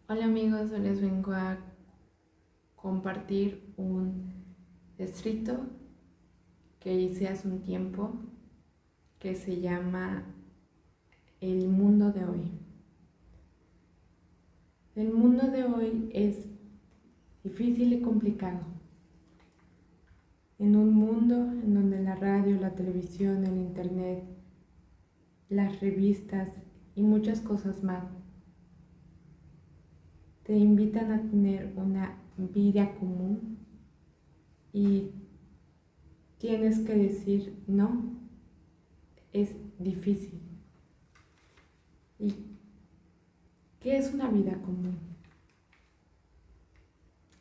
Hola amigos, hoy les vengo a compartir un escrito que hice hace un tiempo que se llama El mundo de hoy. El mundo de hoy es difícil y complicado. En un mundo en donde la radio, la televisión, el internet, las revistas y muchas cosas más te invitan a tener una vida común y tienes que decir no, es difícil. ¿Y qué es una vida común?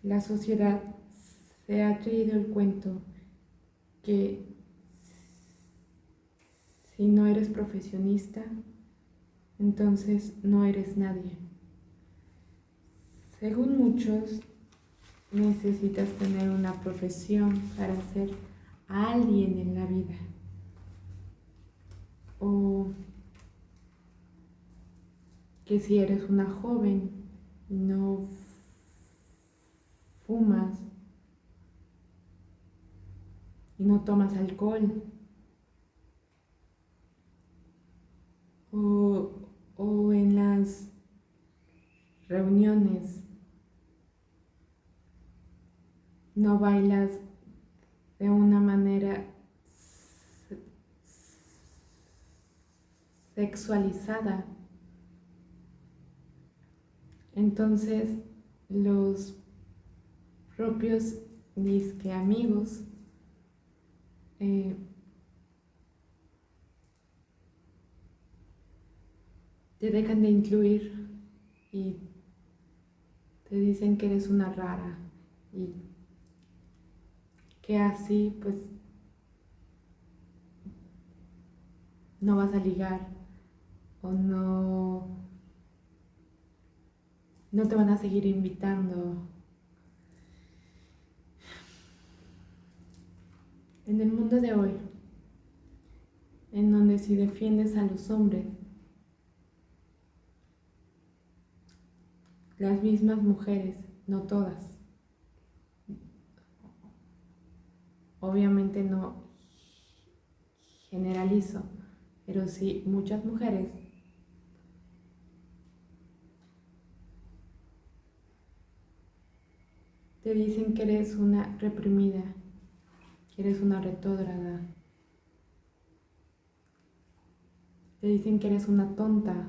La sociedad se ha creído el cuento que si no eres profesionista, entonces no eres nadie. Según muchos, necesitas tener una profesión para ser alguien en la vida. O que si eres una joven y no fumas y no tomas alcohol, o en las reuniones no bailas de una manera sexualizada. Entonces los propios disque amigos eh, te dejan de incluir y te dicen que eres una rara y que así pues no vas a ligar o no te van a seguir invitando. En el mundo de hoy, en donde si defiendes a los hombres, las mismas mujeres, no todas, obviamente no generalizo, pero sí muchas mujeres te dicen que eres una reprimida, que eres una retrógrada, te dicen que eres una tonta,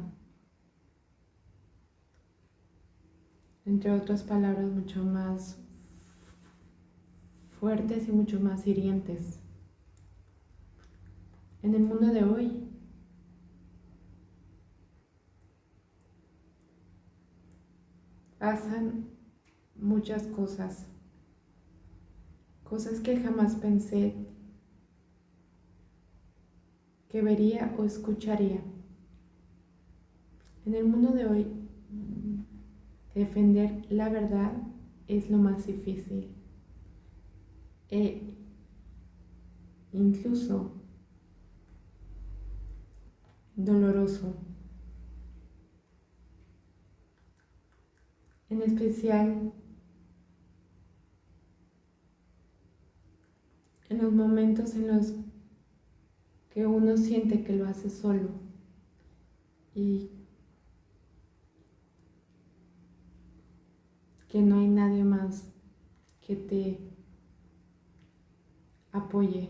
entre otras palabras mucho más fuertes y mucho más hirientes. En el mundo de hoy, pasan muchas cosas, cosas que jamás pensé que vería o escucharía. En el mundo de hoy, defender la verdad es lo más difícil e incluso doloroso, en especial en los momentos en los que uno siente que lo hace solo y que no hay nadie más que te apoye.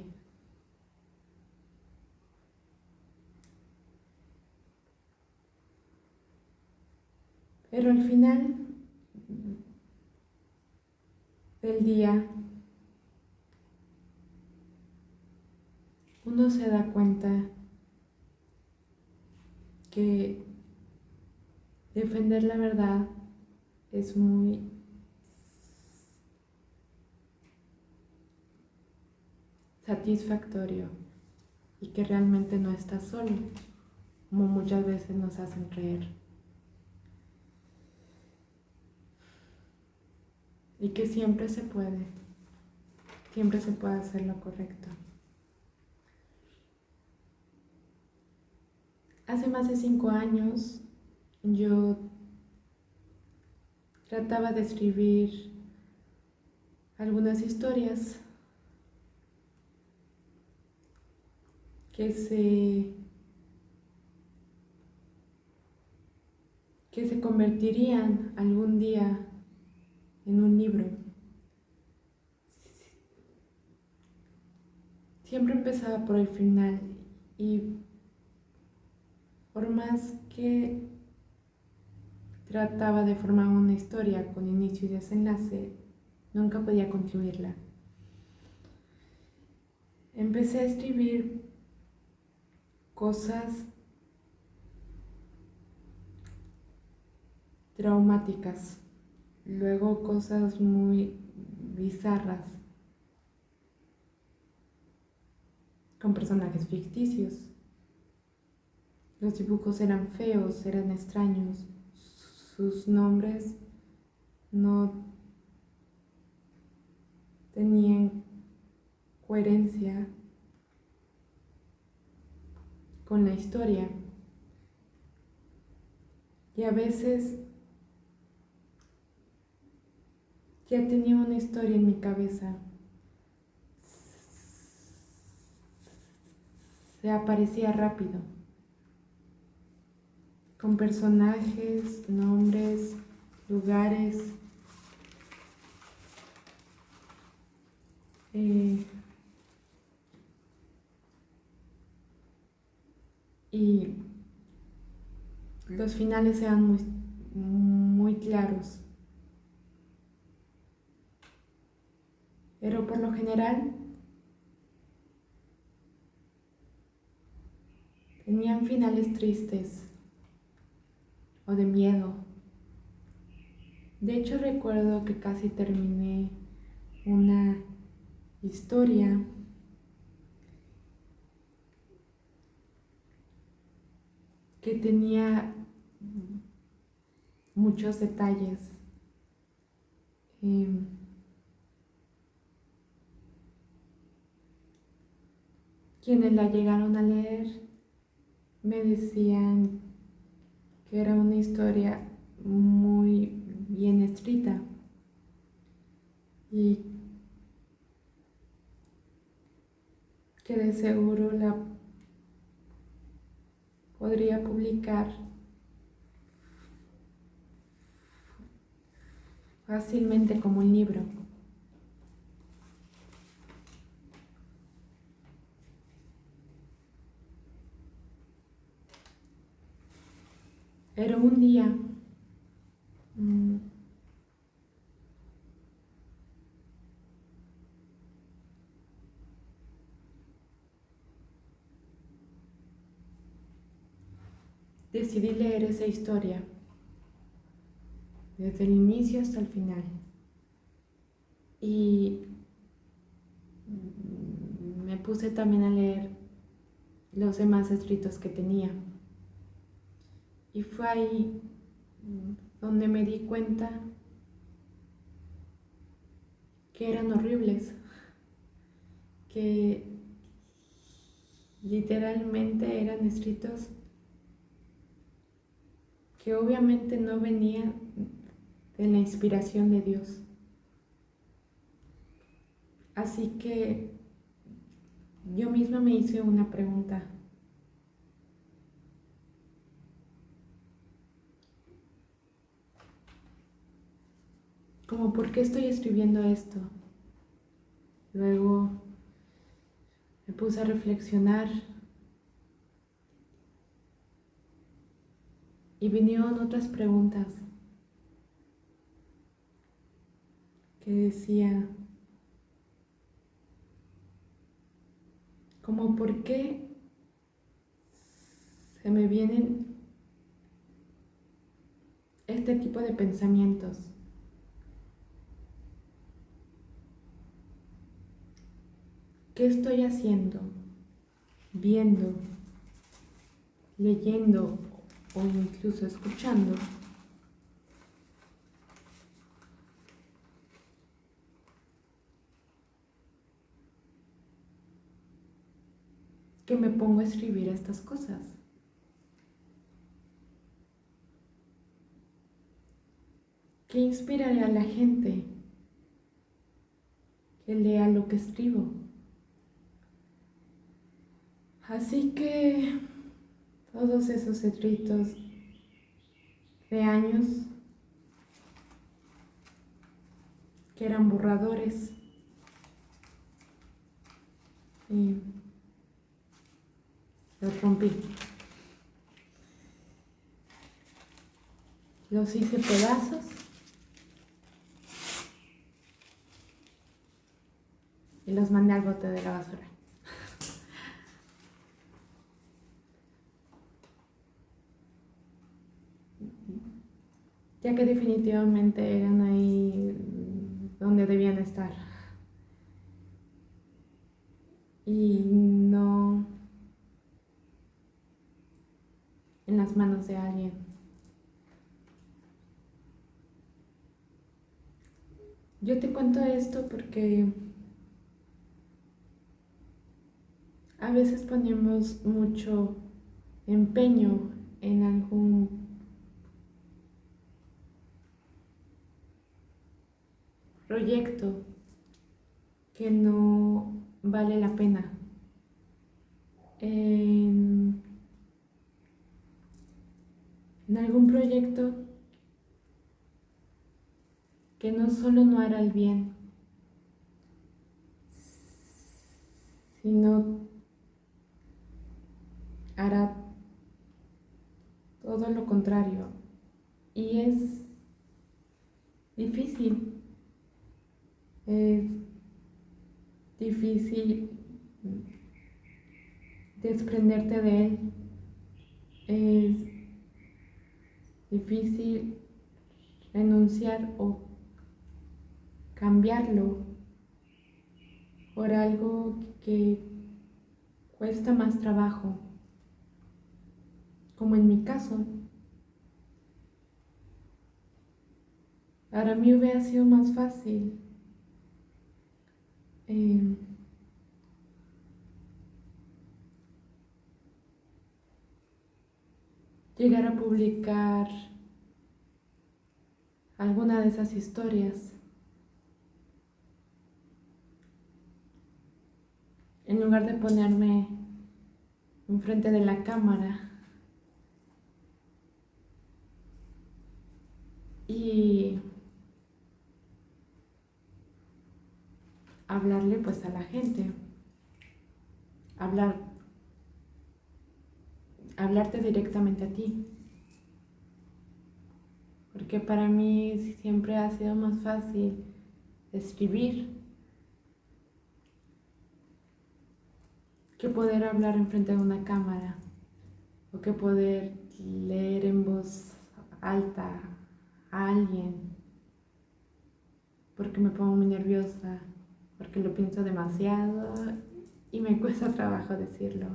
Pero al final del día, uno se da cuenta que defender la verdad es muy satisfactorio y que realmente no estás solo, como muchas veces nos hacen creer. Y que siempre se puede hacer lo correcto. Hace más de 5 años yo trataba de escribir algunas historias que se convertirían algún día en un libro. Siempre empezaba por el final y por más que trataba de formar una historia con inicio y desenlace, nunca podía concluirla. Empecé a escribir cosas traumáticas, luego cosas muy bizarras, con personajes ficticios. Los dibujos eran feos, eran extraños, sus nombres no tenían coherencia con la historia. Y a veces ya tenía una historia en mi cabeza. Se aparecía rápido, con personajes, nombres, lugares, y los finales eran muy claros. Pero por lo general tenían finales tristes o de miedo. De hecho, recuerdo que casi terminé una historia que tenía muchos detalles. Quienes la llegaron a leer me decían que era una historia muy bien escrita y que de seguro la podría publicar fácilmente como un libro. Pero un día decidí leer esa historia desde el inicio hasta el final y me puse también a leer los demás escritos que tenía. Y fue ahí donde me di cuenta que eran horribles, que literalmente eran escritos que obviamente no venían de la inspiración de Dios. Así que yo misma me hice una pregunta. Como, ¿por qué estoy escribiendo esto? Luego me puse a reflexionar y vinieron otras preguntas que decía, como, ¿por qué se me vienen este tipo de pensamientos? ¿Qué estoy haciendo, viendo, leyendo o incluso escuchando que me pongo a escribir estas cosas? ¿Qué inspiraré a la gente que lea lo que escribo? Así que todos esos escritos de años que eran borradores y los rompí. Los hice pedazos y los mandé al bote de la basura. Ya que definitivamente eran ahí donde debían estar. Y no en las manos de alguien. Yo te cuento esto porque a veces ponemos mucho empeño en algún proyecto que no vale la pena. En algún proyecto que no solo no hará el bien, sino hará todo lo contrario. Y es difícil, es difícil desprenderte de él, es difícil renunciar o cambiarlo por algo que cuesta más trabajo, como en mi caso. Para mí hubiera sido más fácil eh, llegar a publicar alguna de esas historias en lugar de ponerme enfrente de la cámara y hablarle pues a la gente, hablarte directamente a ti. Porque para mí siempre ha sido más fácil escribir que poder hablar enfrente de una cámara o que poder leer en voz alta a alguien, porque me pongo muy nerviosa, porque lo pienso demasiado y me cuesta trabajo decirlo.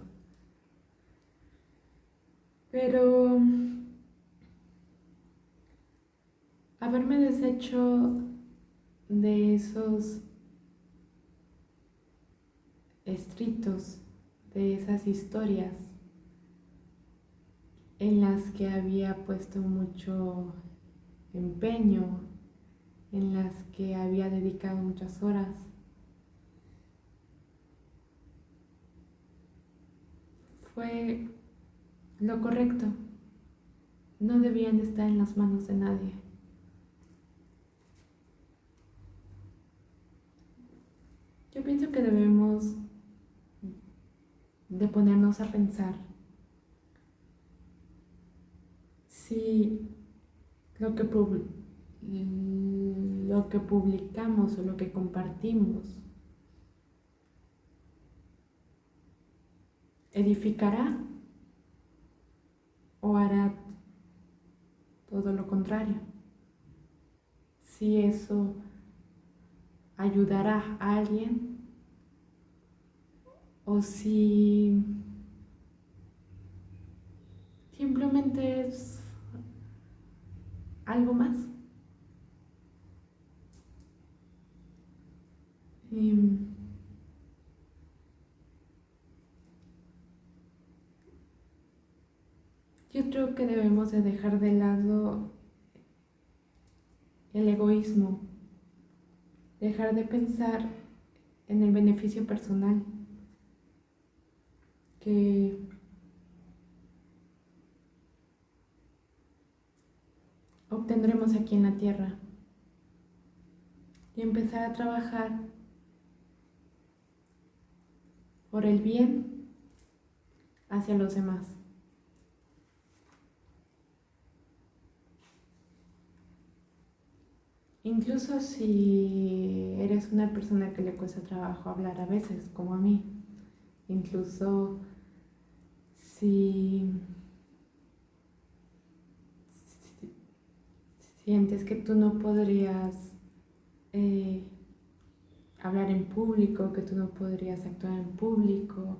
Pero haberme deshecho de esos escritos, de esas historias en las que había puesto mucho empeño, en las que había dedicado muchas horas, fue lo correcto. No debían estar en las manos de nadie. Yo pienso que debemos de ponernos a pensar si lo que, lo que publicamos o lo que compartimos edificará o hará todo lo contrario. Si eso ayudará a alguien o si simplemente es algo más. Yo creo que debemos de dejar de lado el egoísmo, dejar de pensar en el beneficio personal que obtendremos aquí en la tierra y empezar a trabajar por el bien hacia los demás. Incluso si eres una persona que le cuesta trabajo hablar a veces, como a mí, incluso si sientes que tú no podrías hablar en público, que tú no podrías actuar en público,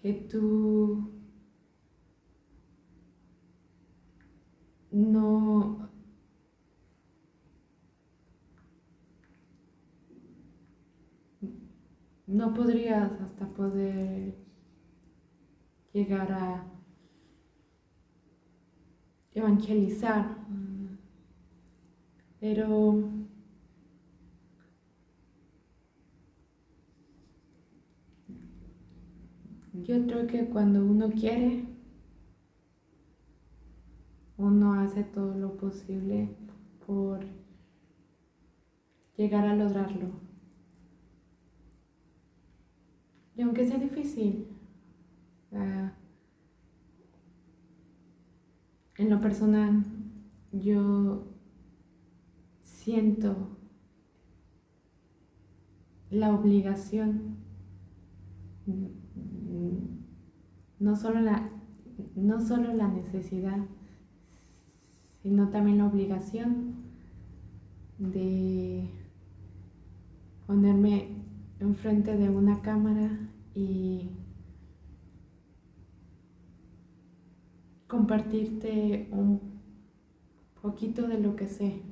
que tú no podrías hasta poder llegar a evangelizar, pero yo creo que cuando uno quiere, uno hace todo lo posible por llegar a lograrlo. Y aunque sea difícil, en lo personal, yo siento la obligación, no solo la necesidad, sino también la obligación de ponerme enfrente de una cámara y compartirte un poquito de lo que sé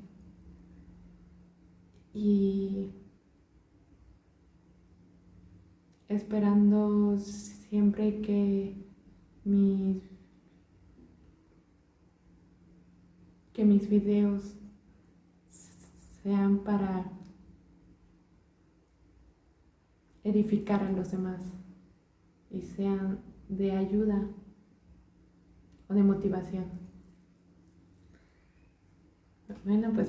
y esperando siempre que mis videos sean para edificar a los demás y sean de ayuda o de motivación. Bueno, pues